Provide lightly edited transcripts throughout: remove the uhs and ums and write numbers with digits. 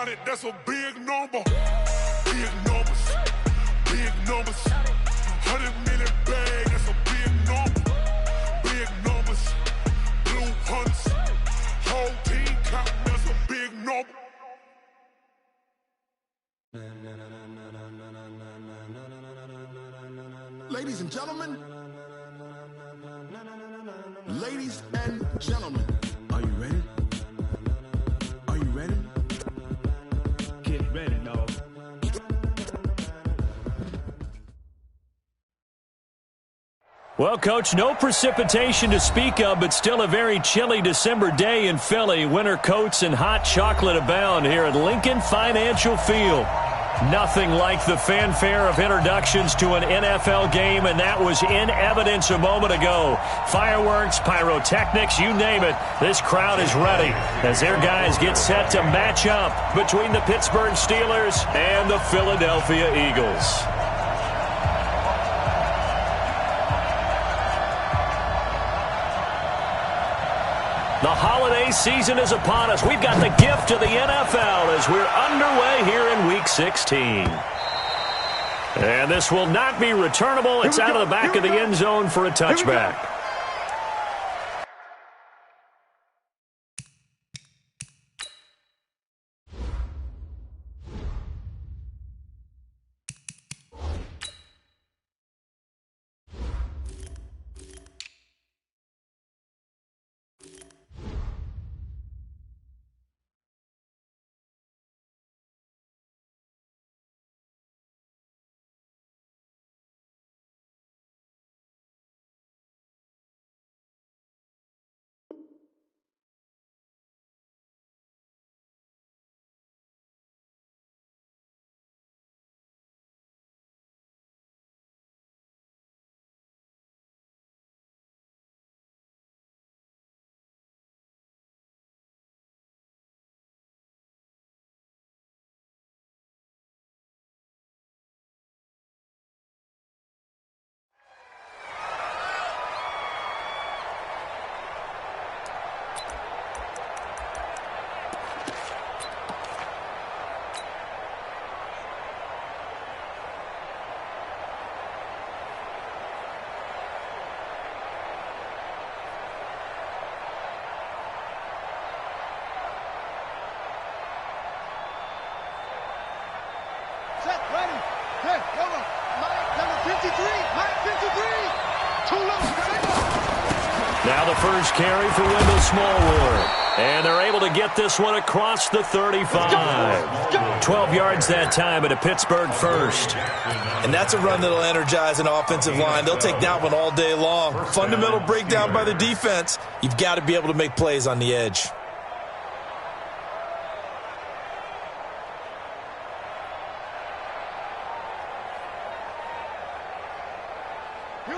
100, that's a big number. Big numbers, big numbers. 100 million bag, that's a big number. Big numbers, blue hunts. Whole team counting, that's a big number. Ladies and gentlemen, ladies and gentlemen, are you ready? Are you ready? Get ready, dog. Well, Coach, no precipitation to speak of, but still a very chilly December day in Philly. Winter coats and hot chocolate abound here at Lincoln Financial Field. Nothing like the fanfare of introductions to an NFL game, and that was in evidence a moment ago. Fireworks, pyrotechnics, you name it. This crowd is ready as their guys get set to match up between the Pittsburgh Steelers and the Philadelphia Eagles. The holiday season is upon us. We've got the gift of the NFL as we're underway here in Week 16. And this will not be returnable. It's out of the back of the end zone for a touchback. Now the first carry for Wendell Smallwood. And they're able to get this one across the 35. 12 yards that time at a Pittsburgh first. And that's a run that'll energize an offensive line. They'll take that one all day long. Fundamental breakdown by the defense. You've got to be able to make plays on the edge.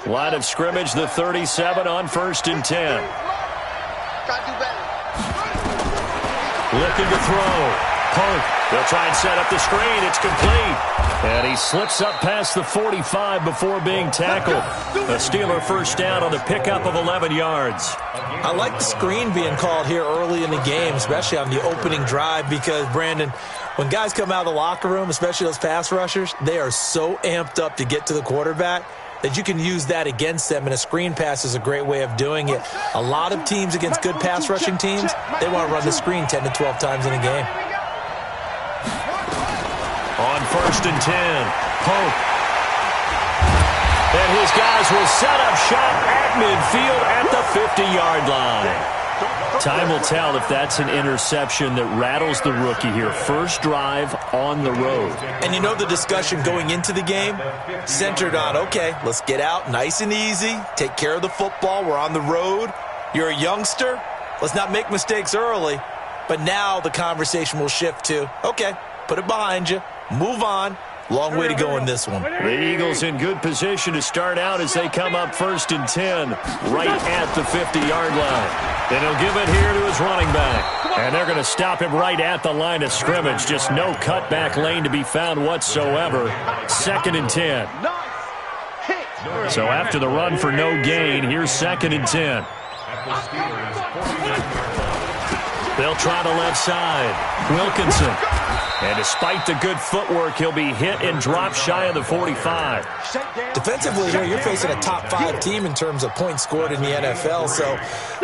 Line of scrimmage, the 37 on 1st and 10. Looking to throw. Pope. They'll try and set up the screen. It's complete. And he slips up past the 45 before being tackled. A Steeler first down on the pickup of 11 yards. I like the screen being called here early in the game, especially on the opening drive, because, Brandon, when guys come out of the locker room, especially those pass rushers, they are so amped up to get to the quarterback that you can use that against them, and a screen pass is a great way of doing it. A lot of teams against good pass rushing teams, they want to run the screen 10 to 12 times in a game. On 1st and 10, Pope. And his guys will set up shop at midfield at the 50-yard line. Time will tell if that's an interception that rattles the rookie here. First drive on the road. And you know the discussion going into the game? Centered on, okay, let's get out nice and easy, take care of the football, we're on the road. You're a youngster, let's not make mistakes early. But now the conversation will shift to, okay, put it behind you, move on. Long way to go in this one. The Eagles in good position to start out as they come up 1st and 10, right at the 50-yard line. And he'll give it here to his running back. And they're going to stop him right at the line of scrimmage. Just no cutback lane to be found whatsoever. 2nd and 10. So after the run for no gain, here's 2nd and 10. They'll try the left side. Wilkinson. And despite the good footwork, he'll be hit and dropped shy of the 45. Defensively here, you're facing a top-5 team in terms of points scored in the NFL. So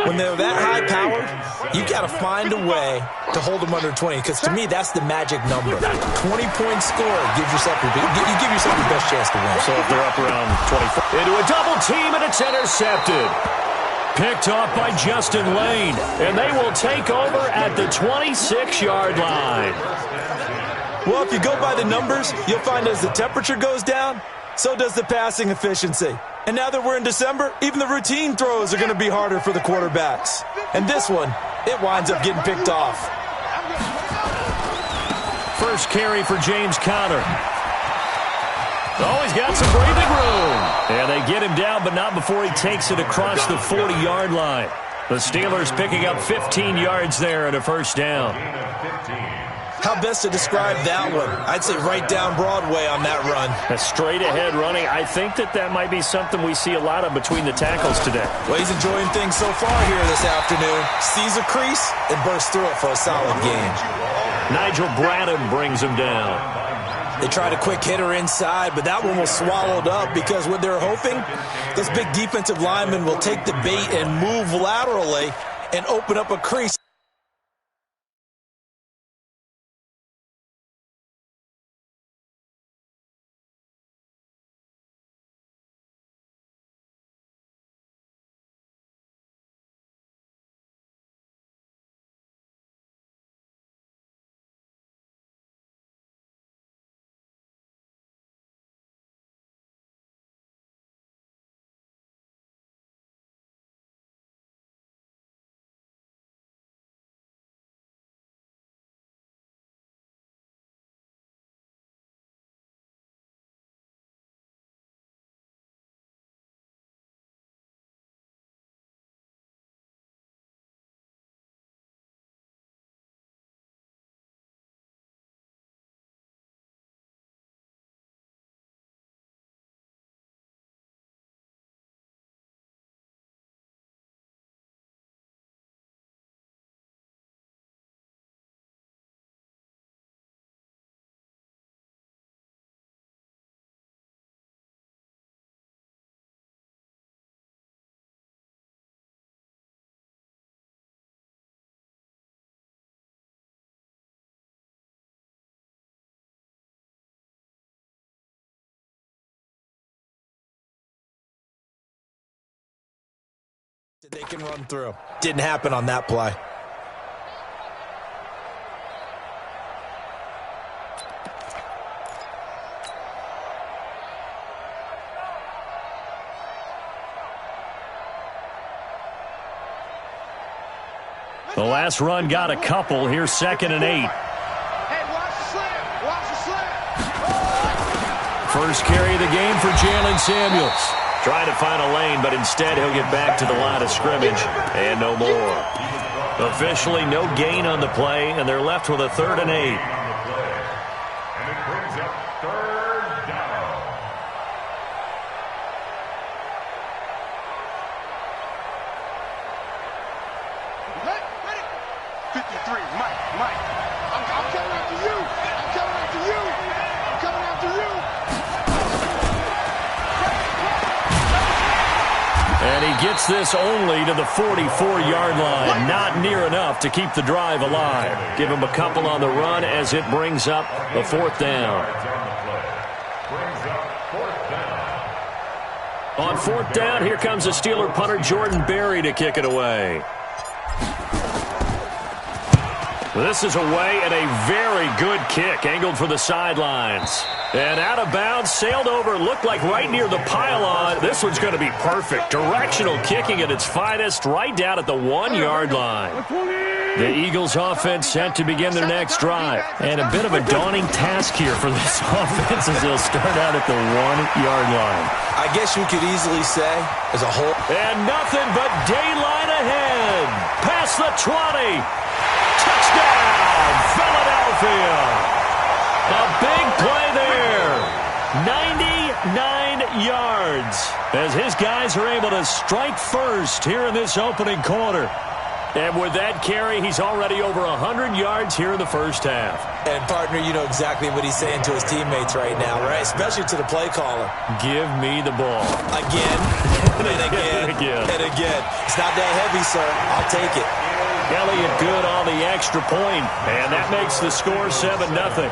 when they're that high-powered, you got to find a way to hold them under 20. Because to me, that's the magic number. 20 points scored gives yourself you give yourself your best chance to win. So if they're up around 24. Into a double team, and it's intercepted. Picked off by Justin Lane. And they will take over at the 26-yard line. Well, if you go by the numbers, you'll find as the temperature goes down, so does the passing efficiency. And now that we're in December, even the routine throws are going to be harder for the quarterbacks. And this one, it winds up getting picked off. First carry for James Conner. Oh, he's got some breathing room. And they get him down, but not before he takes it across the 40-yard line. The Steelers picking up 15 yards there and a first down. How best to describe that one? I'd say right down Broadway on that run. A straight-ahead running. I think that might be something we see a lot of between the tackles today. Well, he's enjoying things so far here this afternoon. Sees a crease and bursts through it for a solid gain. Nigel Bradham brings him down. They tried a quick hitter inside, but that one was swallowed up because what they're hoping, those big defensive linemen will take the bait and move laterally and open up a crease. They can run through. Didn't happen on that play. The last run got a couple. Here's 2nd and 8. Hey, watch the slam. Watch the slam. First carry of the game for Jalen Samuels. Trying to find a lane, but instead he'll get back to the line of scrimmage and no more. Officially no gain on the play, and they're left with a 3rd and 8. And it brings up 3rd down. Ready? 53, Mike. I'm coming after you. I'm coming after you. I'm coming after you. And he gets this only to the 44-yard line. Not near enough to keep the drive alive. Give him a couple on the run as it brings up a 4th down. On 4th down, here comes the Steeler punter Jordan Berry to kick it away. This is away and a very good kick, angled for the sidelines. And out of bounds, sailed over, looked like right near the pylon. This one's going to be perfect. Directional kicking at its finest, right down at the 1-yard line. The Eagles offense set to begin their next drive. And a bit of a daunting task here for this offense as they'll start out at the 1-yard line. I guess you could easily say, as a whole. And nothing but daylight ahead. Past the 20. Touchdown, Philadelphia. A big play there. 99 yards as his guys are able to strike first here in this opening quarter. And with that carry, he's already over 100 yards here in the first half. And, partner, you know exactly what he's saying to his teammates right now, right? Especially to the play caller. Give me the ball. Again, and again, and again. It's not that heavy, sir. I'll take it. Elliott good on the extra point, and that makes the score 7-0.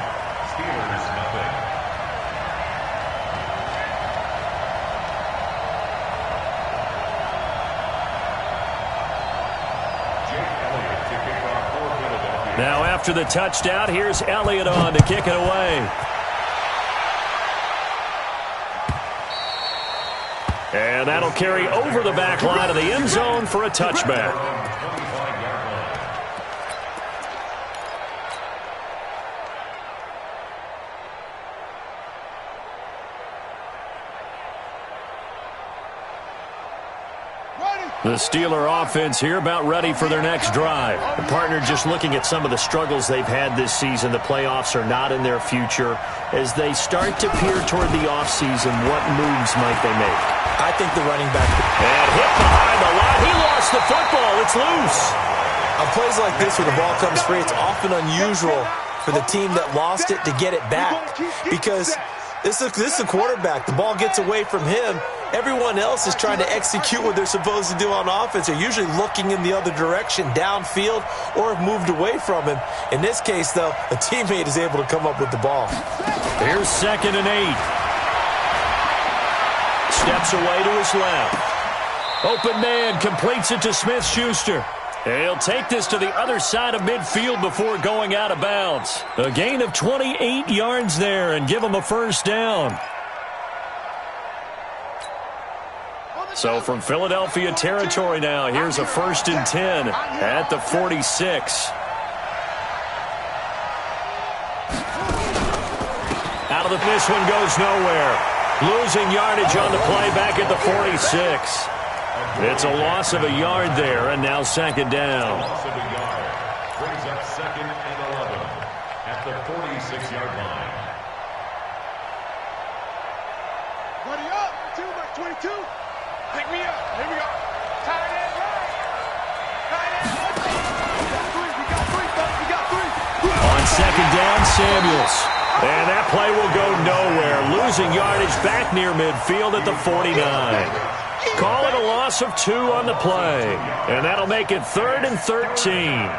Now after the touchdown, here's Elliott on to kick it away. And that'll carry over the back line of the end zone for a touchback. The Steeler offense here about ready for their next drive. The partner just looking at some of the struggles they've had this season. The playoffs are not in their future. As they start to peer toward the offseason, what moves might they make? I think the running back. And hit behind the line. He lost the football. It's loose. On plays like this where the ball comes free, it's often unusual for the team that lost it to get it back. Because this is a quarterback. The ball gets away from him. Everyone else is trying to execute what they're supposed to do on offense. They're usually looking in the other direction, downfield, or have moved away from him. In this case, though, a teammate is able to come up with the ball. Here's 2nd and 8. Steps away to his left. Open man completes it to Smith-Schuster. He'll take this to the other side of midfield before going out of bounds. A gain of 28 yards there and give him a first down. So from Philadelphia territory now, here's a 1st and 10 at the 46. Out of this one goes nowhere. Losing yardage on the play back at the 46. It's a loss of a yard there, and now 2nd down. Loss of a yard. Brings up 2nd and 11 at the 46-yard line. Buddy up. 2 by 22. Pick me up. Here we go. Tight end right. Tight end right. We got three, fellas. We got three. On 2nd down, Samuels. And that play will go nowhere. Losing yardage back near midfield at the 49. Call it a loss of 2 on the play. And that'll make it 3rd and 13.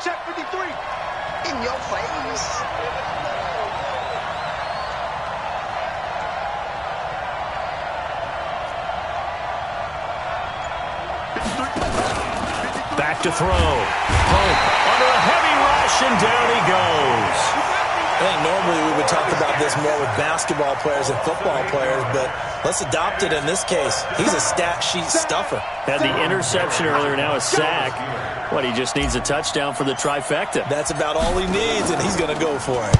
Check 53. In your face. Back to throw. Pope under a heavy rush, and down he goes. I think normally we would talk about this more with basketball players and football players, but let's adopt it in this case. He's a stat sheet stuffer. Had the interception earlier, now a sack. What, he just needs a touchdown for the trifecta. That's about all he needs, and he's going to go for it.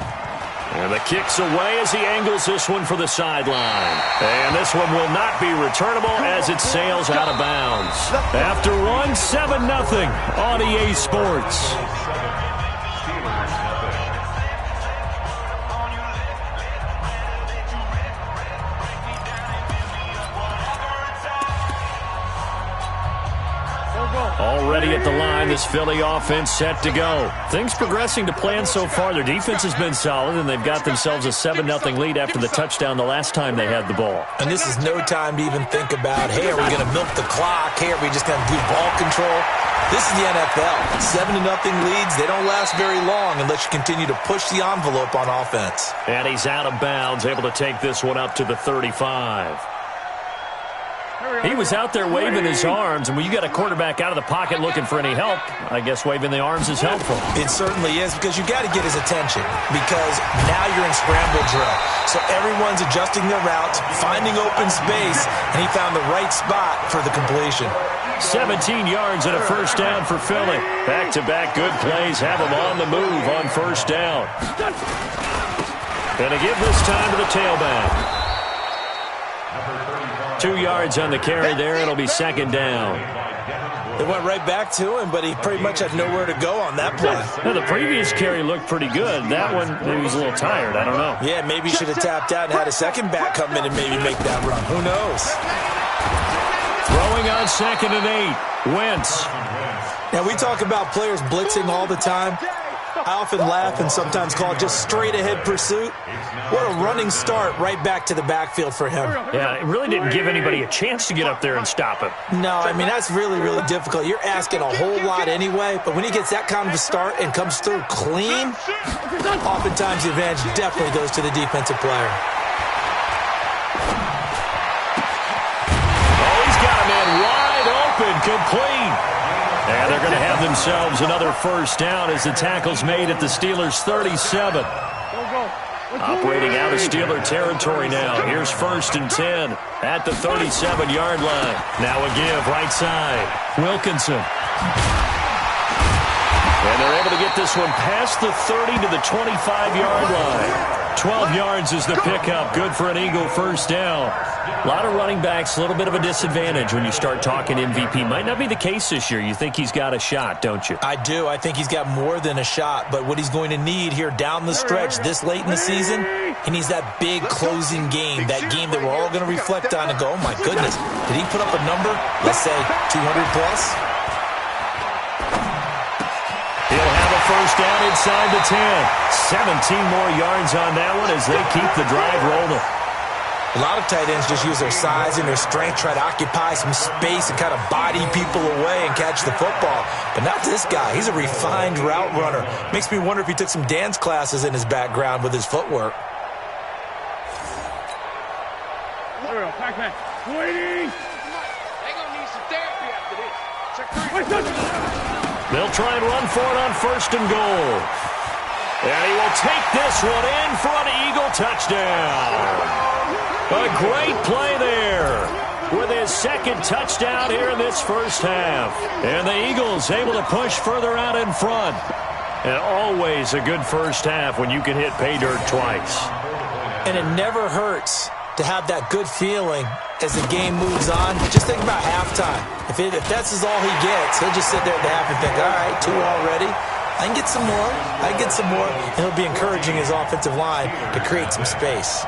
And the kick's away as he angles this one for the sideline. And this one will not be returnable as it sails out of bounds. After one, 7-0 on EA Sports. Already at the line, this Philly offense set to go. Things progressing to plan so far. Their defense has been solid, and they've got themselves a 7-0 lead after the touchdown the last time they had the ball. And this is no time to even think about, hey, are we going to milk the clock? Hey, are we just going to do ball control? This is the NFL. 7-0 leads, they don't last very long unless you continue to push the envelope on offense. And he's out of bounds, able to take this one up to the 35. He was out there waving his arms, and when you got a quarterback out of the pocket looking for any help, I guess waving the arms is helpful. It certainly is, because you got to get his attention, because now you're in scramble drill. So everyone's adjusting their routes, finding open space, and he found the right spot for the completion. 17 yards and a first down for Philly. Back-to-back good plays have him on the move on first down. Gonna give this time to the tailback. 2 yards on the carry there. It'll be 2nd down. It went right back to him, but he pretty much had nowhere to go on that play. Now, the previous carry looked pretty good. That one, maybe he was a little tired. I don't know. Yeah, maybe he should have tapped out and had a second back come in and maybe make that run. Who knows? Throwing on 2nd and 8. Wentz. Now, we talk about players blitzing all the time. I often laugh and sometimes call it just straight-ahead pursuit. What a running start right back to the backfield for him. Yeah, it really didn't give anybody a chance to get up there and stop him. No, I mean, that's really, really difficult. You're asking a whole lot anyway, but when he gets that kind of a start and comes through clean, oftentimes the advantage definitely goes to the defensive player. Oh, he's got a man wide open, complete. And they're going to have themselves another first down as the tackle's made at the Steelers' 37. Operating out of Steeler territory now. Here's 1st and 10 at the 37-yard line. Now a give right side. Wilkinson. And they're able to get this one past the 30 to the 25-yard line. 12 yards is the pickup. Good for an Eagle first down. A lot of running backs, a little bit of a disadvantage when you start talking MVP. Might not be the case this year. You think he's got a shot, don't you? I do. I think he's got more than a shot. But what he's going to need here down the stretch this late in the season, he needs that big closing game, that game that we're all going to reflect on and go, oh, my goodness, did he put up a number, let's say 200-plus? He'll have a first down inside the 10. 17 more yards on that one as they keep the drive rolling. A lot of tight ends just use their size and their strength, try to occupy some space and kind of body people away and catch the football. But not this guy. He's a refined route runner. Makes me wonder if he took some dance classes in his background with his footwork. Pac-Man. Waiting. They gonna need some therapy after this. They'll try and run for it on 1st and goal. And he will take this one in for an Eagle touchdown. A great play there with his 2nd touchdown here in this first half. And the Eagles able to push further out in front. And always a good first half when you can hit pay dirt twice. And it never hurts to have that good feeling as the game moves on. Just think about halftime. If that's all he gets, he'll just sit there at the half and think, all right, 2 already. I can get some more. I can get some more. And he'll be encouraging his offensive line to create some space.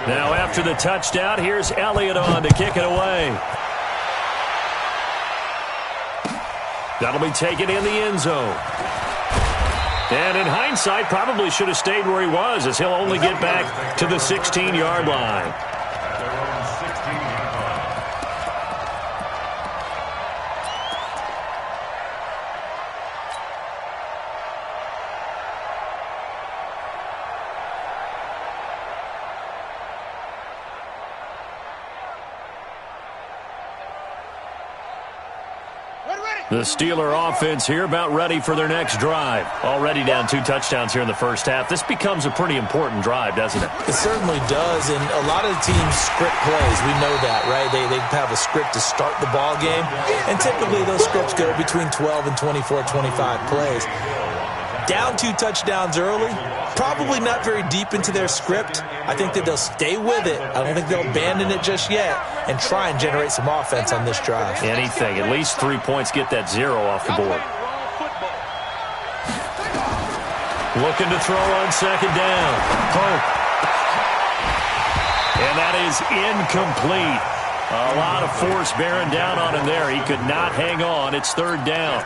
Now after the touchdown, here's Elliott on to kick it away. That'll be taken in the end zone. And in hindsight, probably should have stayed where he was, as he'll only get back to the 16-yard line. The Steeler offense here about ready for their next drive. Already down 2 touchdowns here in the first half. This becomes a pretty important drive, doesn't it? It certainly does, and a lot of the teams script plays. We know that, right? They have a script to start the ball game, and typically those scripts go between 12 and 24, 25 plays. Down 2 touchdowns early, probably not very deep into their script. I think that they'll stay with it. I don't think they'll abandon it just yet and try and generate some offense on this drive. Anything. At least 3 points, get that 0 off the board. Looking to throw on 2nd down. Pope. And that is incomplete. A lot of force bearing down on him there. He could not hang on. It's 3rd down.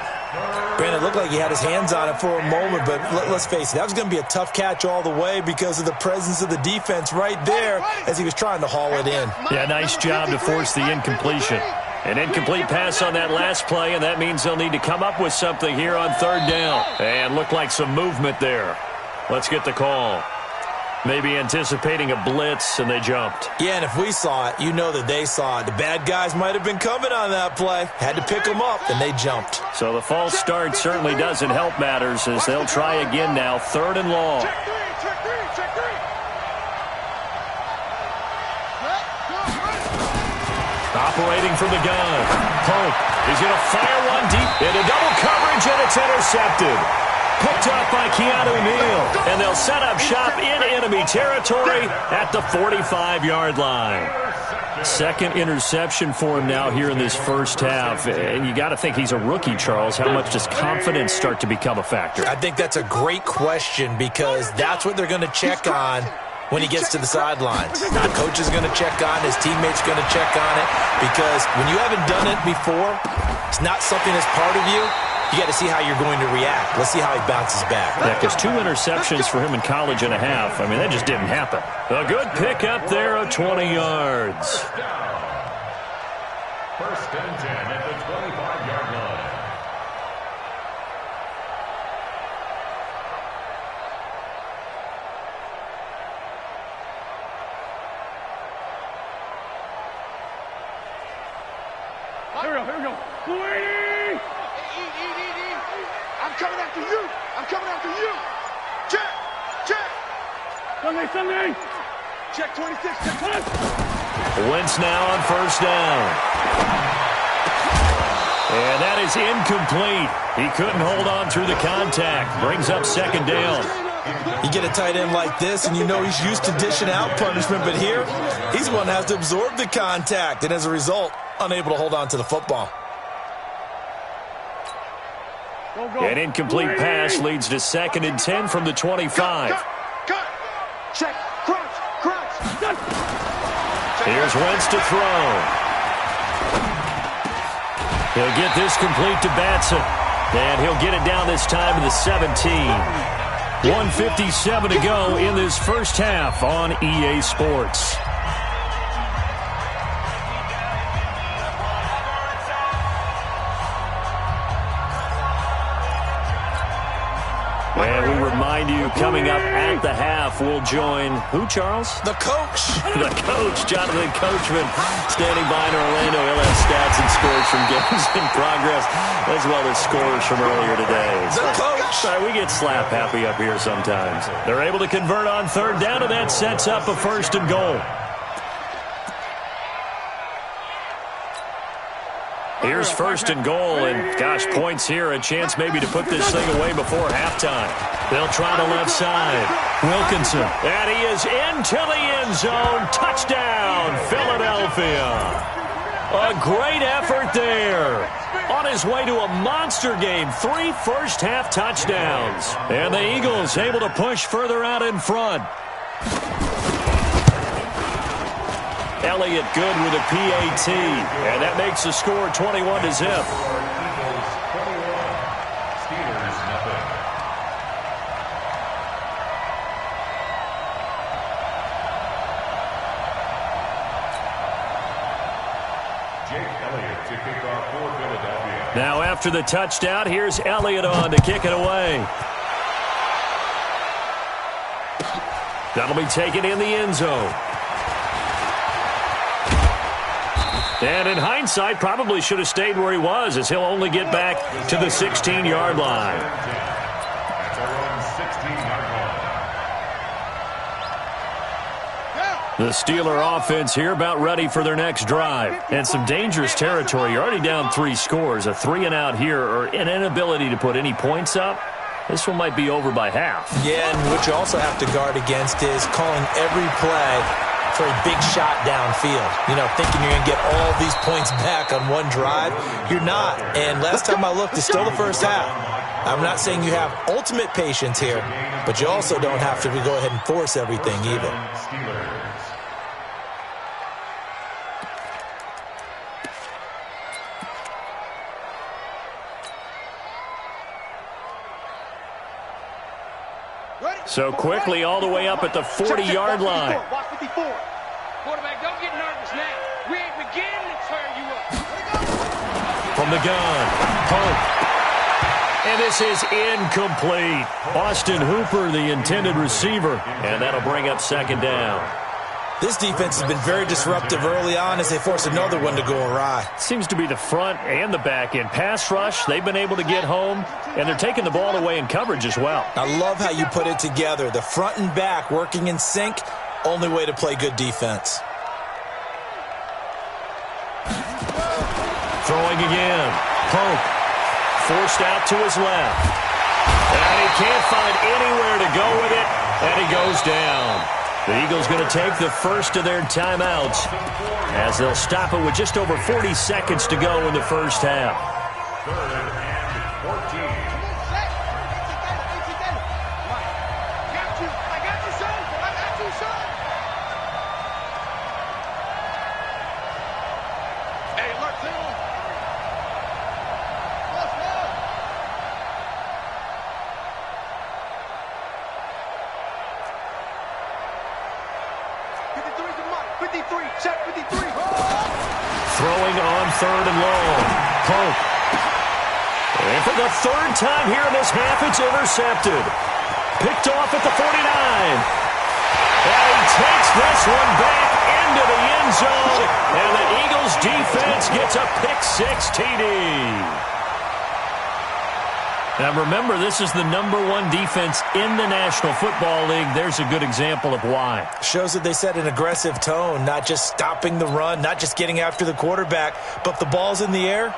Brandon, it looked like he had his hands on it for a moment, but let's face it, that was going to be a tough catch all the way because of the presence of the defense right there as he was trying to haul it in. Yeah, nice job to force the incompletion. An incomplete pass on that last play, and that means they'll need to come up with something here on 3rd down. And looked like some movement there. Let's get the call. Maybe anticipating a blitz, and they jumped. Yeah, and if we saw it, you know that they saw it. The bad guys might have been coming on that play. Had to pick them up, and they jumped. So the false start certainly doesn't help matters as they'll try again now, 3rd and long. Operating from the gun. Pope is going to fire one deep into double coverage, and it's intercepted. Picked up by Keanu Neal. And they'll set up shop in enemy territory at the 45-yard line. Second interception for him now here in this first half. And you got to think he's a rookie, Charles. How much does confidence start to become a factor? I think that's a great question because that's what they're going to check on when he gets to the sidelines. The coach is going to check on, his teammates are going to check on it, because when you haven't done it before, it's not something that's part of you. You got to see how you're going to react. Let's see how he bounces back. Yeah, because 2 interceptions for him in college and a half. I mean, that just didn't happen. A good pickup there of 20 yards. First and 10 at the 25-yard line. Here we go. Easy. I'm coming after you. Check. Sunday. Check 26. Check 20. Wentz now on first down. And that is incomplete. He couldn't hold on through the contact. Brings up second down. You get a tight end like this, and you know he's used to dishing out punishment, but here, he's the one that has to absorb the contact, and as a result, unable to hold on to the football. An incomplete pass leads to 2nd and 10 from the 25. Cut. Check. Crunch. Here's Wentz to throw. He'll get this complete to Batson. And he'll get it down this time to the 17. 1:57 to go in this first half on EA Sports. And we remind you, coming up at the half, we'll join who, Charles? The coach. The coach, Jonathan Coachman, standing by in Orlando. He'll have stats and scores from games in progress, as well as scores from earlier today. The coach. Sorry, we get slap happy up here sometimes. They're able to convert on third down, and that sets up a 1st and goal. Here's 1st and goal, and gosh, points here, a chance maybe to put this thing away before halftime. They'll try the left side. Wilkinson, and he is into the end zone. Touchdown, Philadelphia. A great effort there. On his way to a monster game, 3 first-half touchdowns. And the Eagles able to push further out in front. Elliott good with a PAT, and that makes the score 21-0. Eagles 21, Steelers nothing. Jake Elliott to kick off for Philadelphia. Now after the touchdown, here's Elliott on to kick it away. That'll be taken in the end zone. And in hindsight, probably should have stayed where he was, as he'll only get back to the 16-yard line. That's around 16-yard line. The Steeler offense here about ready for their next drive. And some dangerous territory. You're already down 3 scores. A 3-and-out here, or an inability to put any points up. This one might be over by half. Yeah, and what you also have to guard against is calling every play for a big shot downfield. You know, thinking you're going to get all these points back on one drive. You're not. And last time I looked, it's still the first half. I'm not saying you have ultimate patience here, but you also don't have to go ahead and force everything either. So quickly all the way up at the 40-yard line. Watch 54. Quarterback, don't get nervous now. We ain't beginning to tear you up. From the gun, Pope. And this is incomplete. Austin Hooper, the intended receiver. And that'll bring up 2nd down. This defense has been very disruptive early on as they force another one to go awry. Seems to be the front and the back end. Pass rush, they've been able to get home, and they're taking the ball away in coverage as well. I love how you put it together. The front and back working in sync, only way to play good defense. Throwing again. Pope forced out to his left. And he can't find anywhere to go with it, and he goes down. The Eagles going to take the first of their timeouts as they'll stop it with just over 40 seconds to go in the first half. 3rd and 14. Throwing on 3rd and long. Pope. And for the 3rd time here in this half, it's intercepted. Picked off at the 49. And he takes this one back into the end zone. And the Eagles defense gets a pick-6 TD. Now remember, this is the #1 defense in the National Football League. There's a good example of why. Shows that they set an aggressive tone, not just stopping the run, not just getting after the quarterback, but if the ball's in the air,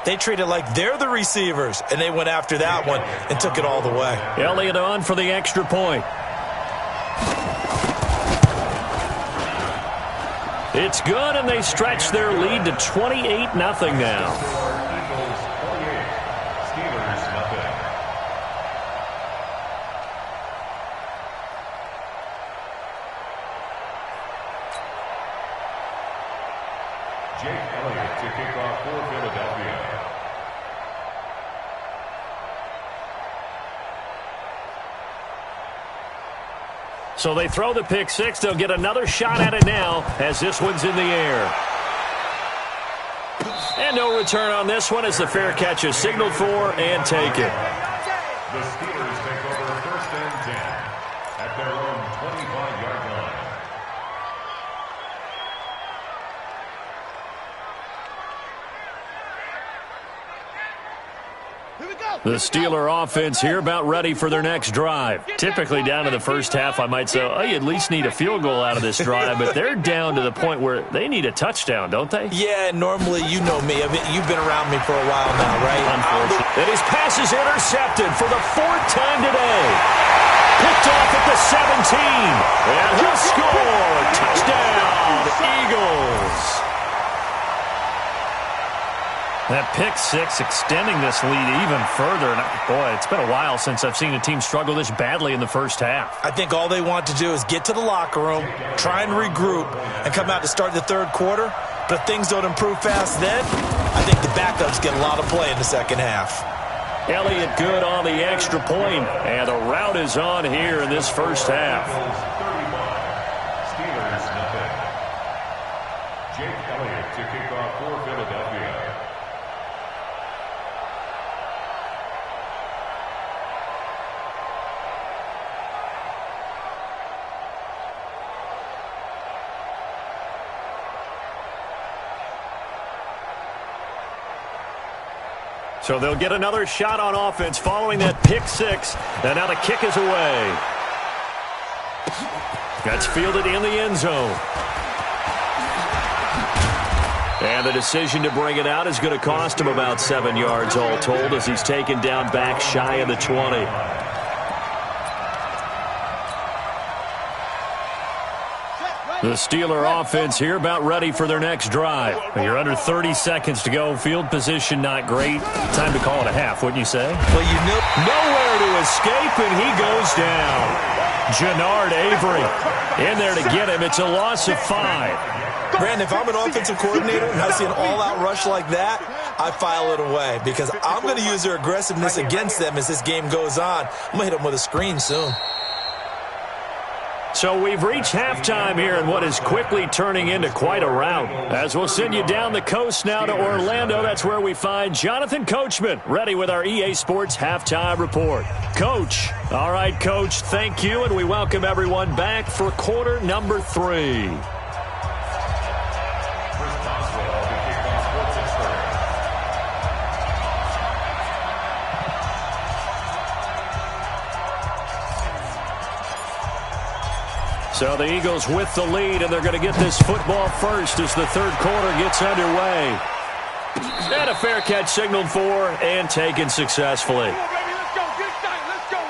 they treat it like they're the receivers, and they went after that one and took it all the way. Elliott on for the extra point. It's good, and they stretch their lead to 28-0 now. Jake Elliott to kick off for Philadelphia. So they throw the pick-6. They'll get another shot at it now as this one's in the air. And no return on this one as the fair catch is signaled for and taken. The Steelers take over 1st and 10 at their own 25-yard line. The Steeler offense here about ready for their next drive. Typically down to the first half, I might say, oh, you at least need a field goal out of this drive, but they're down to the point where they need a touchdown, don't they? Yeah, normally, you know me. I mean, you've been around me for a while now, right? Unfortunately. And his pass is intercepted for the 4th time today. Picked off at the 17. And he'll score. Touchdown, Eagles. That pick-6 extending this lead even further. And boy, it's been a while since I've seen a team struggle this badly in the first half. I think all they want to do is get to the locker room, try and regroup, and come out to start the 3rd quarter. But if things don't improve fast then, I think the backups get a lot of play in the second half. Elliott good on the extra point, and the route is on here in this first half. 31. Steelers nothing. Jake Elliott to kick off for Philadelphia. So they'll get another shot on offense following that pick-6. And now the kick is away. That's fielded in the end zone. And the decision to bring it out is going to cost him about 7 yards all told as he's taken down back shy of the 20. The Steeler offense here about ready for their next drive. You're under 30 seconds to go. Field position not great. Time to call it a half, wouldn't you say? Well, you know, nowhere to escape, and he goes down. Jannard Avery in there to get him. It's a loss of 5. Brandon, if I'm an offensive coordinator and I see an all-out rush like that, I file it away because I'm going to use their aggressiveness against them as this game goes on. I'm going to hit them with a screen soon. So we've reached halftime here in what is quickly turning into quite a rout. As we'll send you down the coast now to Orlando, that's where we find Jonathan Coachman, ready with our EA Sports Halftime Report. Coach. All right, Coach, thank you, and we welcome everyone back for quarter number 3. So the Eagles with the lead, and they're going to get this football first as the 3rd quarter gets underway. And a fair catch signaled for and taken successfully. Come on, baby, let's go. Get excited. Let's go.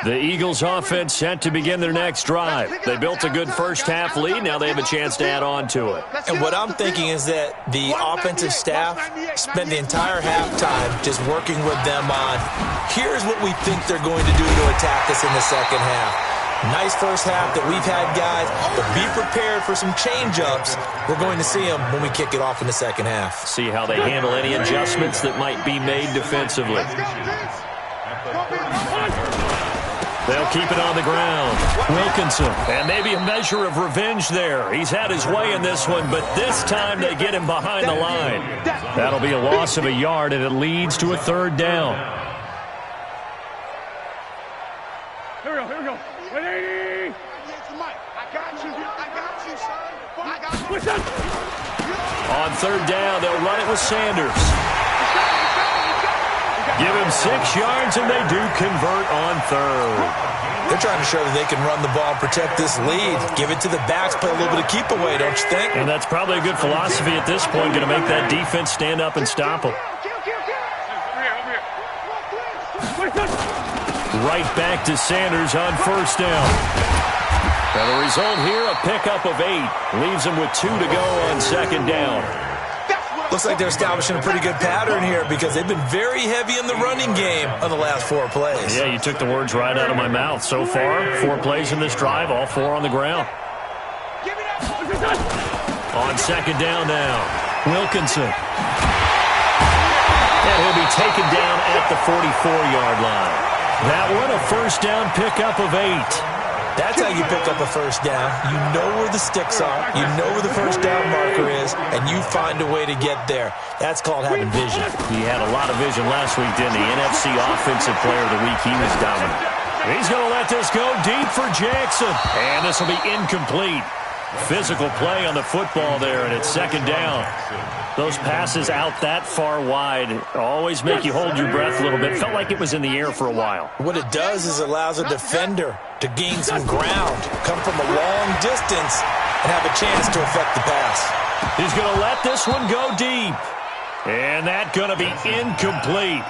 The Eagles offense set to begin their next drive. They built a good first half lead. Now they have a chance to add on to it. And what I'm thinking is that the offensive staff spent the entire halftime just working with them on, here's what we think they're going to do to attack us in the second half. Nice first half that we've had, guys, but be prepared for some change-ups. We're going to see them when we kick it off in the second half. See how they handle any adjustments that might be made defensively. They'll keep it on the ground. Wilkinson. And maybe a measure of revenge there. He's had his way in this one, but this time they get him behind the line. That'll be a loss of a yard, and it leads to a third down. Here we go. 180. I got you, son. On third down, they'll run it with Sanders. Give him 6 yards, and they do convert on third. They're trying to show that they can run the ball and protect this lead. Give it to the backs, play a little bit of keep away, don't you think? And that's probably a good philosophy at this point, going to make that defense stand up and stop them. Right back to Sanders on first down. And the result here, a pickup of 8. Leaves them with 2 to go on second down. Looks like they're establishing a pretty good pattern here because they've been very heavy in the running game on the last 4 plays. Yeah, you took the words right out of my mouth. So far, 4 plays in this drive, all 4 on the ground. On second down now, Wilkinson. And he'll be taken down at the 44-yard line. That one, a first down pickup of 8. That's how you pick up a first down. You know where the sticks are. You know where the first down marker is, and you find a way to get there. That's called having vision. He had a lot of vision last week, didn't he? NFC Offensive Player of the Week. He was dominant. He's going to let this go deep for Jackson. And this will be incomplete. Physical play on the football there, and it's second down. Those passes out that far wide always make you hold your breath a little bit. Felt like it was in the air for a while. What it does is it allows a defender to gain some ground, come from a long distance, and have a chance to affect the pass. He's going to let this one go deep. And that's going to be incomplete.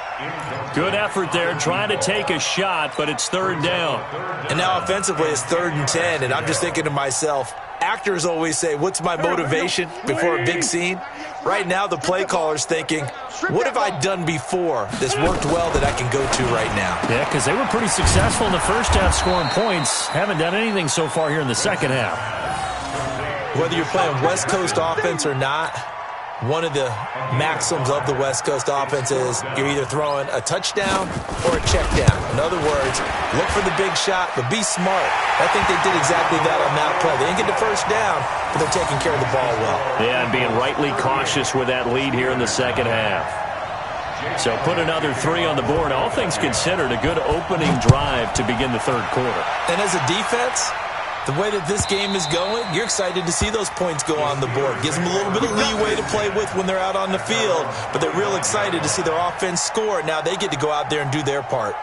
Good effort there, trying to take a shot, but it's third down. And now offensively it's 3rd and 10, and I'm just thinking to myself, actors always say, what's my motivation before a big scene? Right now the play caller's thinking, what have I done before that's worked well that I can go to right now? Yeah, because they were pretty successful in the first half scoring points. Haven't done anything so far here in the second half. Whether you're playing West Coast offense or not, one of the maxims of the West Coast offense is you're either throwing a touchdown or a check down. In other words, look for the big shot, but be smart. I think they did exactly that on that play. They didn't get the first down, but they're taking care of the ball well. Yeah, and being rightly cautious with that lead here in the second half. So put another 3 on the board. All things considered, a good opening drive to begin the third quarter. And as a defense, the way that this game is going, you're excited to see those points go on the board. Gives them a little bit of leeway to play with when they're out on the field, but they're real excited to see their offense score. Now they get to go out there and do their part.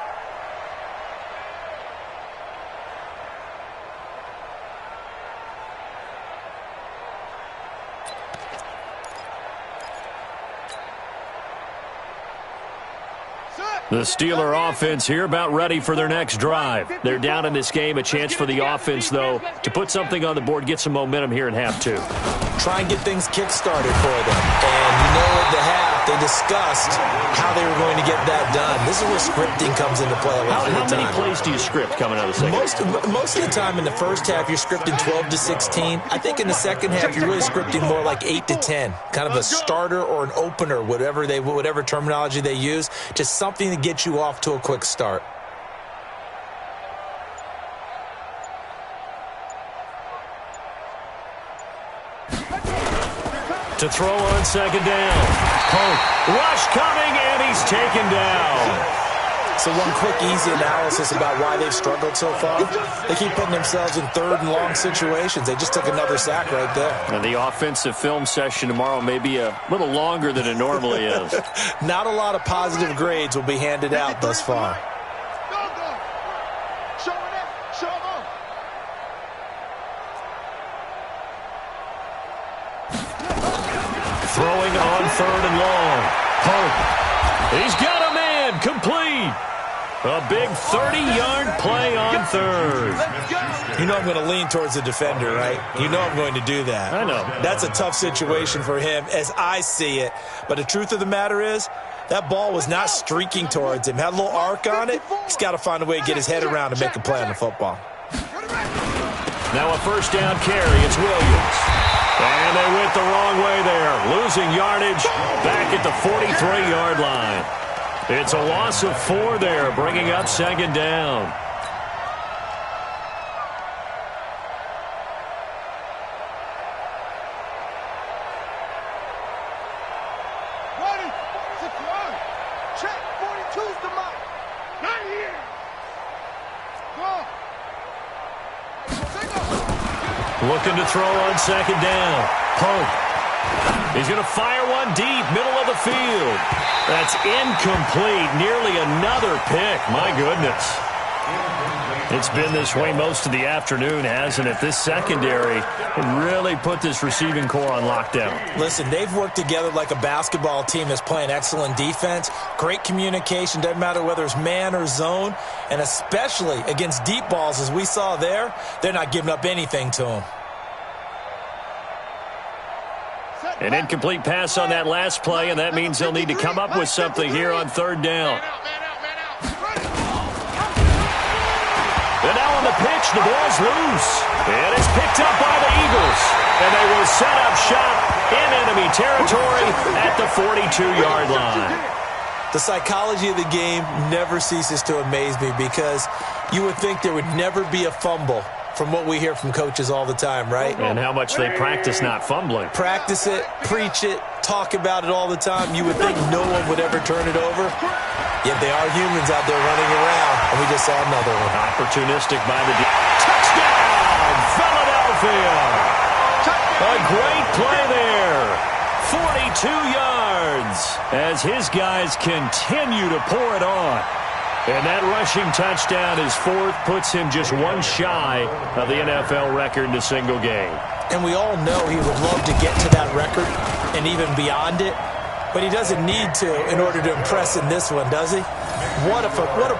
The Steeler offense here about ready for their next drive. They're down in this game. A chance for the offense, though, to put something on the board, get some momentum here in half 2. Try and get things kick-started for them. And you know at the half, they discussed how they were going to get that done. This is where scripting comes into play a lot of the time. How many plays do you script coming out of the second? Most of the time in the first half, you're scripting 12 to 16. I think in the second half, you're really scripting more like 8 to 10. Kind of a starter or an opener, whatever terminology they use. Just something to get you off to a quick start. To throw on second down. Pope. Rush coming, and he's taken down. So one quick, easy analysis about why they've struggled so far. They keep putting themselves in 3rd and long situations. They just took another sack right there. And the offensive film session tomorrow may be a little longer than it normally is. Not a lot of positive grades will be handed out thus far. Throwing on 3rd and long. Pope. He's got a man. Complete. A big 30-yard play on third. You know I'm going to lean towards the defender, right? You know I'm going to do that. I know. That's a tough situation for him as I see it. But the truth of the matter is, that ball was not streaking towards him. Had a little arc on it. He's got to find a way to get his head around and make a play on the football. Now a first down carry. It's Williams. And they went the wrong way there. Losing yardage back at the 43-yard line. It's a loss of 4 there, bringing up second down. Check, 42's the mark. Not here. Go. Looking to throw on second down. Pope. He's going to fire one deep, middle of the field. That's incomplete. Nearly another pick. My goodness. It's been this way most of the afternoon, hasn't it? This secondary really put this receiving core on lockdown. Listen, they've worked together like a basketball team that's playing excellent defense. Great communication. Doesn't matter whether it's man or zone. And especially against deep balls, as we saw there, they're not giving up anything to them. An incomplete pass on that last play, and that means they'll need to come up with something here on third down. And now on the pitch, the ball's loose. And it's picked up by the Eagles. And they will set up shop in enemy territory at the 42-yard line. The psychology of the game never ceases to amaze me because you would think there would never be a fumble from what we hear from coaches all the time, right? And how much they practice not fumbling. Practice it, preach it, talk about it all the time. You would think no one would ever turn it over. Yet they are humans out there running around, and we just saw another one. Opportunistic by the touchdown, Philadelphia! A great play there. 42 yards as his guys continue to pour it on. And that rushing touchdown, his fourth, puts him just one shy of the NFL record in a single game. And we all know he would love to get to that record and even beyond it, but he doesn't need to in order to impress in this one, does he? What a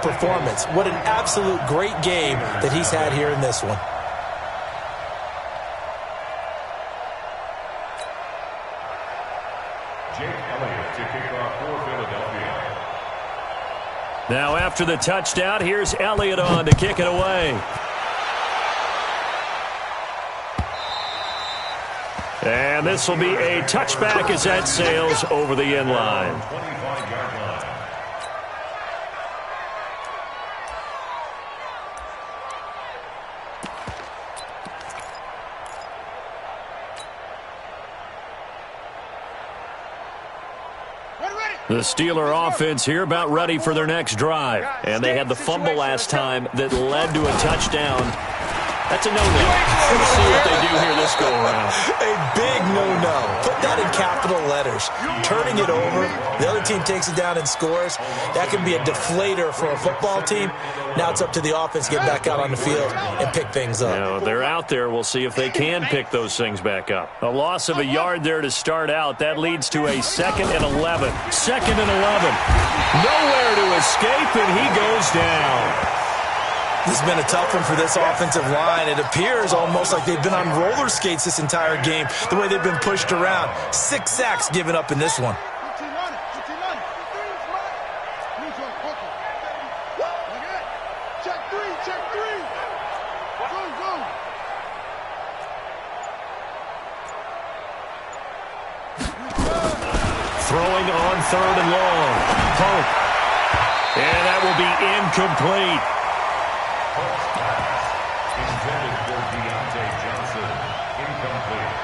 performance. What an absolute great game that he's had here in this one. Jake Elliott to kick off for Philadelphia. Now after the touchdown, here's Elliott on to kick it away. And this will be a touchback as that sails over the end line. 25-yard line. The Steeler offense here about ready for their next drive. And they had the fumble last time that led to a touchdown. That's a no-no. Let's see what they do here this go-around. A big no-no. Put that in capital letters. Turning it over, the other team takes it down and scores. That can be a deflator for a football team. Now it's up to the offense to get back out on the field and pick things up. You know, they're out there. We'll see if they can pick those things back up. A loss of a yard there to start out. That leads to a 2nd and 11. 2nd and 11. Nowhere to escape, and he goes down. This has been a tough one for this offensive line. It appears almost like they've been on roller skates this entire game, the way they've been pushed around. 6 sacks given up in this one. Throwing on 3rd and long. Pope. And that will be incomplete. Intended for Deontay Johnson. Incomplete.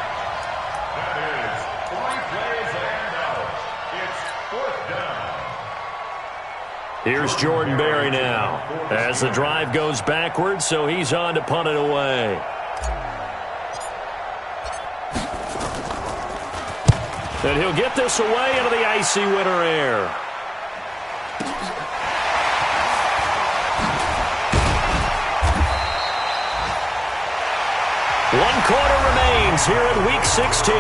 That is 3 plays and out. It's 4th down. Here's Jordan Berry now as the drive goes backwards, so he's on to punt it away. And he'll get this away into the icy winter air. One quarter remains here in Week 16.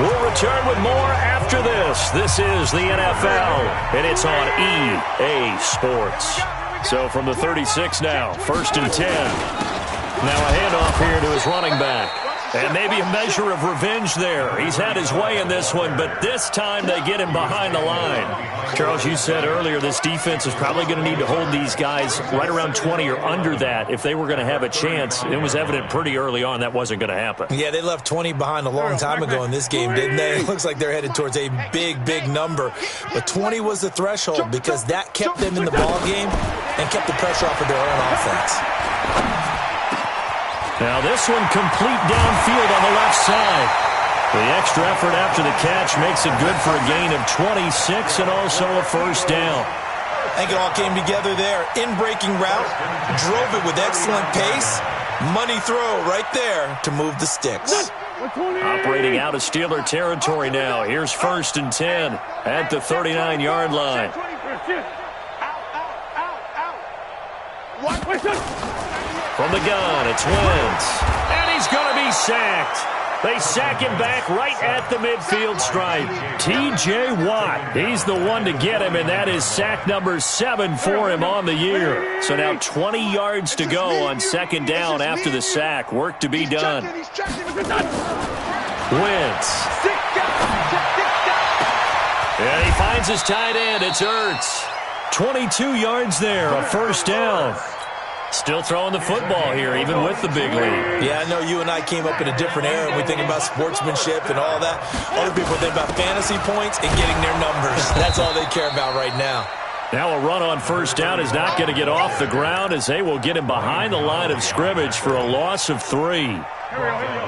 We'll return with more after this. This is the NFL, and it's on EA Sports. So from the 36 now, 1st and 10. Now a handoff here to his running back. And maybe a measure of revenge there. He's had his way in this one, but this time they get him behind the line. Charles, you said earlier this defense is probably going to need to hold these guys right around 20 or under that if they were going to have a chance. It was evident pretty early on that wasn't going to happen. Yeah, they left 20 behind a long time ago in this game, didn't they? It looks like they're headed towards a big, big number. But 20 was the threshold because that kept them in the ball game and kept the pressure off of their own offense. Now this one complete downfield on the left side. The extra effort after the catch makes it good for a gain of 26 and also a first down. I think it all came together there. In-breaking route, drove it with excellent pace. Money throw right there to move the sticks. Operating out of Steeler territory now. Here's 1st and 10 at the 39-yard line. From the gun, it's Wentz. And he's going to be sacked. They sack him back right at the midfield stripe. T.J. Watt, he's the one to get him, and that is sack number 7 for him on the year. So now 20 yards to go on 2nd down after the sack. Work to be done. Wentz. And he finds his tight end. It's Ertz. 22 yards there, a first down. Still throwing the football here, even with the big lead. Yeah, I know you and I came up in a different era, and we think about sportsmanship and all that. Other people think about fantasy points and getting their numbers. That's all they care about right now. Now a run on first down is not going to get off the ground as they will get him behind the line of scrimmage for a loss of 3.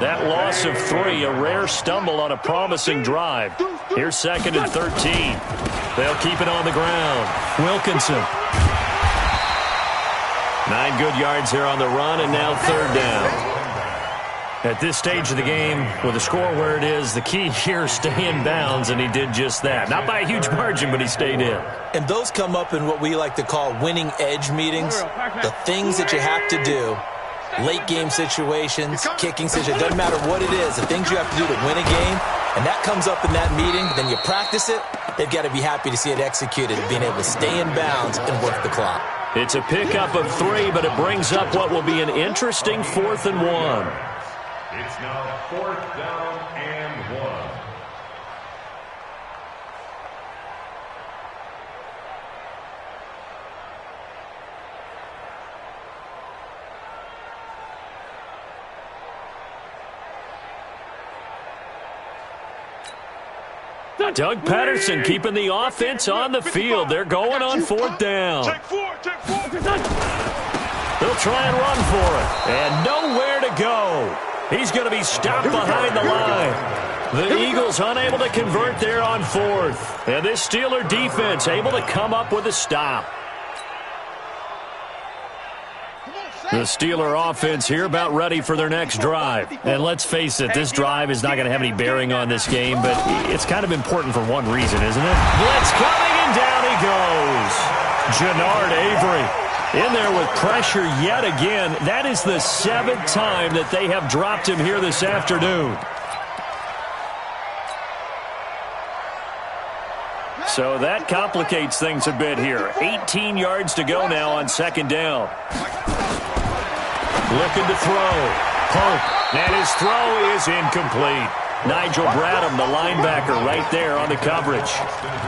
That loss of 3, a rare stumble on a promising drive. Here's 2nd and 13. They'll keep it on the ground. Wilkinson. 9 good yards here on the run, and now 3rd down. At this stage of the game, with the score where it is, the key here is stay in bounds, and he did just that. Not by a huge margin, but he stayed in. And those come up in what we like to call winning edge meetings. The things that you have to do, late game situations, kicking situations, doesn't matter what it is, the things you have to do to win a game, and that comes up in that meeting, then you practice it, they've got to be happy to see it executed, being able to stay in bounds and work the clock. It's a pickup of 3, but it brings up what will be an interesting 4th and 1. It's now 4th down and 1. Doug Patterson keeping the offense on the field. They're going on 4th down. They'll try and run for it. And nowhere to go. He's going to be stopped behind the line. The Eagles unable to convert there on 4th. And this Steeler defense able to come up with a stop. The Steeler offense here about ready for their next drive. And let's face it, this drive is not going to have any bearing on this game, but it's kind of important for one reason, isn't it? Blitz coming, and down he goes. Jannard Avery in there with pressure yet again. That is the 7th time that they have dropped him here this afternoon. So that complicates things a bit here. 18 yards to go now on 2nd down. Looking to throw. Pope. And his throw is incomplete. Nigel Bradham, the linebacker, right there on the coverage.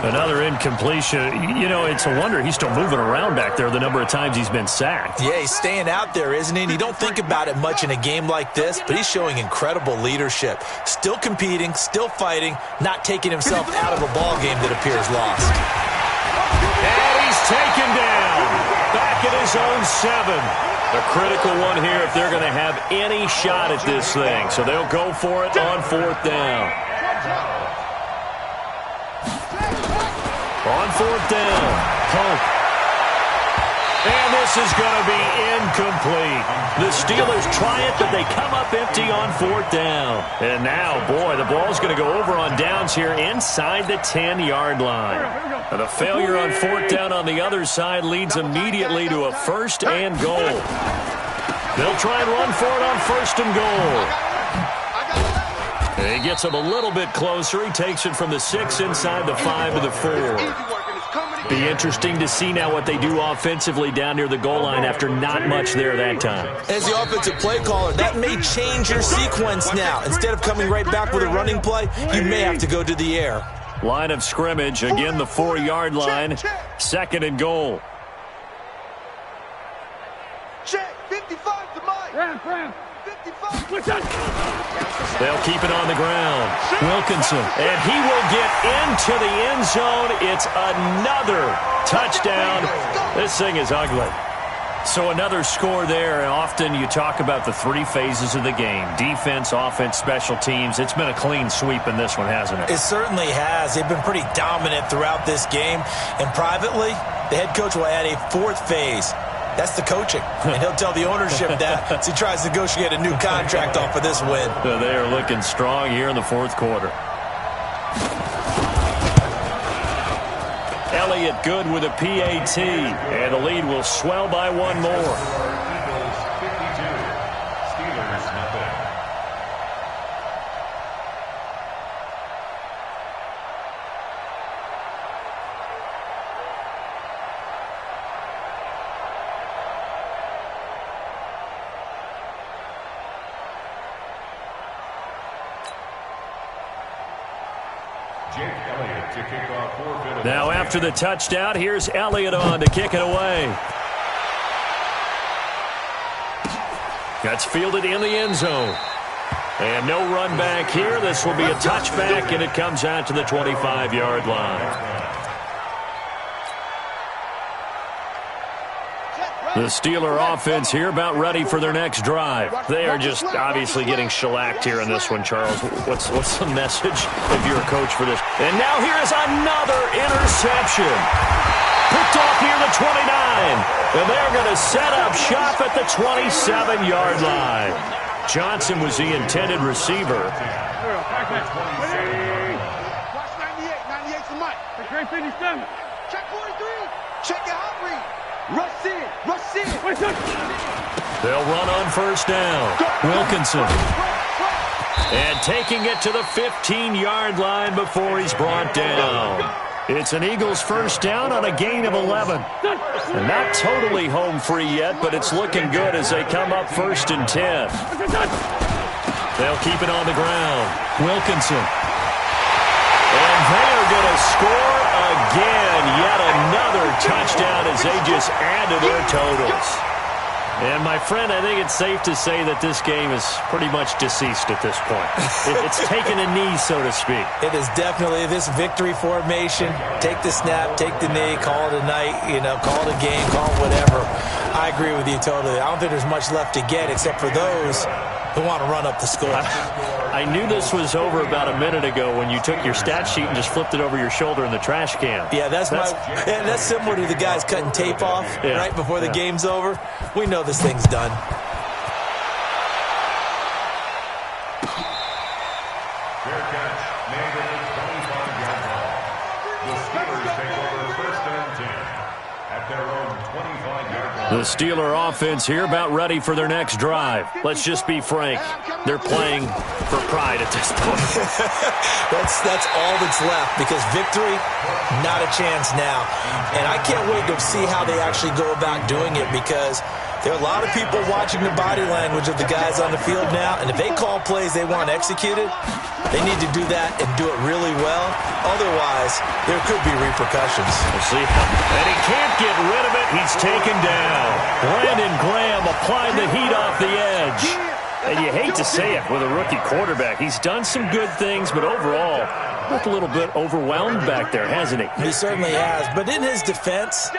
Another incompletion. You know, it's a wonder he's still moving around back there the number of times he's been sacked. Yeah, he's staying out there, isn't he? And you don't think about it much in a game like this, but he's showing incredible leadership. Still competing, still fighting, not taking himself out of a ball game that appears lost. And he's taken down. Back at his own 7. A critical one here if they're going to have any shot at this thing. So they'll go for it on 4th down. On 4th down, Pope. And this is going to be incomplete. The Steelers try it, but they come up empty on 4th down. And now, boy, the ball's going to go over on downs here inside the 10-yard line. And the failure on 4th down on the other side leads immediately to a 1st and goal. They'll try and run for it on 1st and goal. And he gets him a little bit closer. He takes it from the 6 inside the 5 to the 4. Be interesting to see now what they do offensively down near the goal line after not much there that time. As the offensive play caller, that may change your sequence now. Instead of coming right back with a running play, you may have to go to the air. Line of scrimmage, again the 4-yard line, 2nd and goal. Check, 55 to Mike. 55. They'll keep it on the ground. Wilkinson, and he will get into the end zone. It's another touchdown. This thing is ugly. So another score there, and often you talk about the 3 phases of the game. Defense, offense, special teams. It's been a clean sweep in this one, hasn't it? It certainly has. They've been pretty dominant throughout this game. And privately, the head coach will add a 4th phase. That's the coaching. And he'll tell the ownership that as he tries to negotiate a new contract off of this win. So they are looking strong here in the 4th quarter. Elliott good with a PAT, and the lead will swell by 1 more. Eagles 52, Steelers nothing. Jake Elliott to kick off for Philadelphia. Now after the touchdown, here's Elliott on to kick it away. That's fielded in the end zone. And no run back here. This will be a touchback, and it comes out to the 25-yard line. The Steeler offense here about ready for their next drive. They are just obviously getting shellacked here in this one, Charles. What's the message if you're a coach for this? And now here is another interception. Picked off near the 29. And they're going to set up shop at the 27-yard line. Johnson was the intended receiver. Watch 98. 98 for Mike. Check 57. Check 43. Check your hot read. Rush in. Rush in. They'll run on first down. Wilkinson. And taking it to the 15-yard line before he's brought down. It's an Eagles first down on a gain of 11. And not totally home free yet, but it's looking good as they come up 1st and 10. They'll keep it on the ground. Wilkinson. And they are going to score again. Yet another touchdown as they just add to their totals. And, my friend, I think it's safe to say that this game is pretty much deceased at this point. It's taken a knee, so to speak. It is definitely this victory formation. Take the snap, take the knee, call it a night, call it a game, call it whatever. I agree with you totally. I don't think there's much left to get except for those who want to run up the score. I knew this was over about a minute ago when you took your stat sheet and just flipped it over your shoulder in the trash can. Yeah, that's similar to the guys cutting tape off right before the game's over. We know this thing's done. Fair catch made at the 25-yard line. The Steelers take over 1st and 10 at their own 25-yard line. The Steeler offense here about ready for their next drive. Let's just be frank. They're playing for pride at this point. That's all that's left because victory, not a chance now. And I can't wait to see how they actually go about doing it because there are a lot of people watching the body language of the guys on the field now, and if they call plays they want executed, they need to do that and do it really well. Otherwise, there could be repercussions. We'll see. And he can't get rid of it. He's taken down. Brandon Graham applied the heat off the edge. And you hate to say it with a rookie quarterback. He's done some good things, but overall, looked a little bit overwhelmed back there, hasn't he? He certainly has. But in his defense,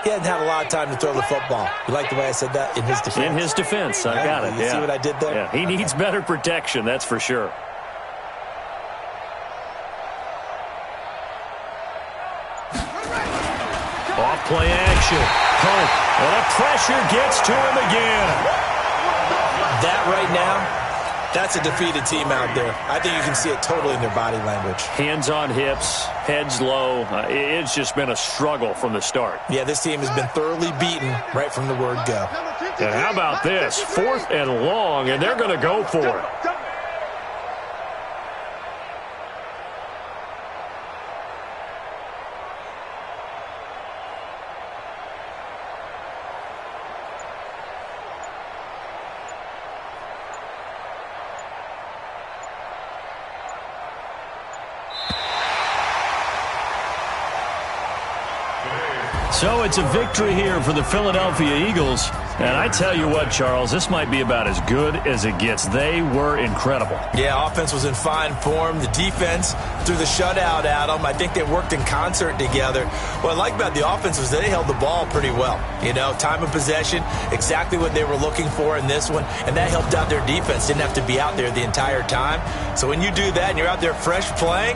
he hasn't had a lot of time to throw the football. You like the way I said that? In his defense. In his defense. I got it. You see what I did there? Yeah, he needs better protection, that's for sure. Off play action. Punt. And the pressure gets to him again. That right now, that's a defeated team out there. I think you can see it totally in their body language. Hands on hips, heads low. It's just been a struggle from the start. Yeah, this team has been thoroughly beaten right from the word go. And how about this? 4th and long, and they're going to go for it. So it's a victory here for the Philadelphia Eagles. And I tell you what, Charles, this might be about as good as it gets. They were incredible. Yeah, offense was in fine form. The defense threw the shutout at them. I think they worked in concert together. What I like about the offense was they held the ball pretty well. You know, time of possession, exactly what they were looking for in this one, and that helped out their defense. Didn't have to be out there the entire time. So when you do that and you're out there fresh playing,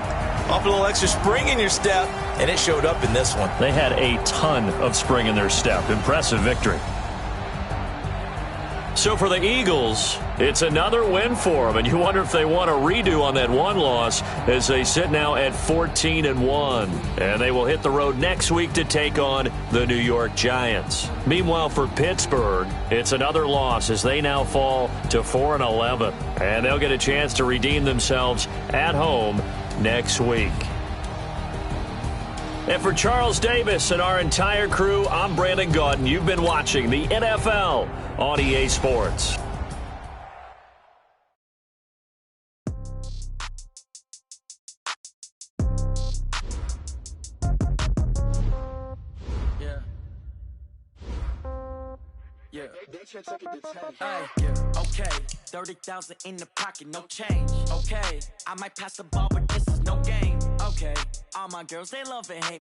up a little extra spring in your step, and it showed up in this one. They had a ton of spring in their step. Impressive victory. So for the Eagles, it's another win for them, and you wonder if they want a redo on that one loss as they sit now at 14-1. And they will hit the road next week to take on the New York Giants. Meanwhile, for Pittsburgh, it's another loss as they now fall to 4-11. And they'll get a chance to redeem themselves at home next week. And for Charles Davis and our entire crew, I'm Brandon Gaudin. You've been watching the NFL on EA Sports. Yeah. Okay, 30,000 in the pocket, no change. Okay, I might pass the ball, but this is no game. Okay, all my girls, they love it, hate.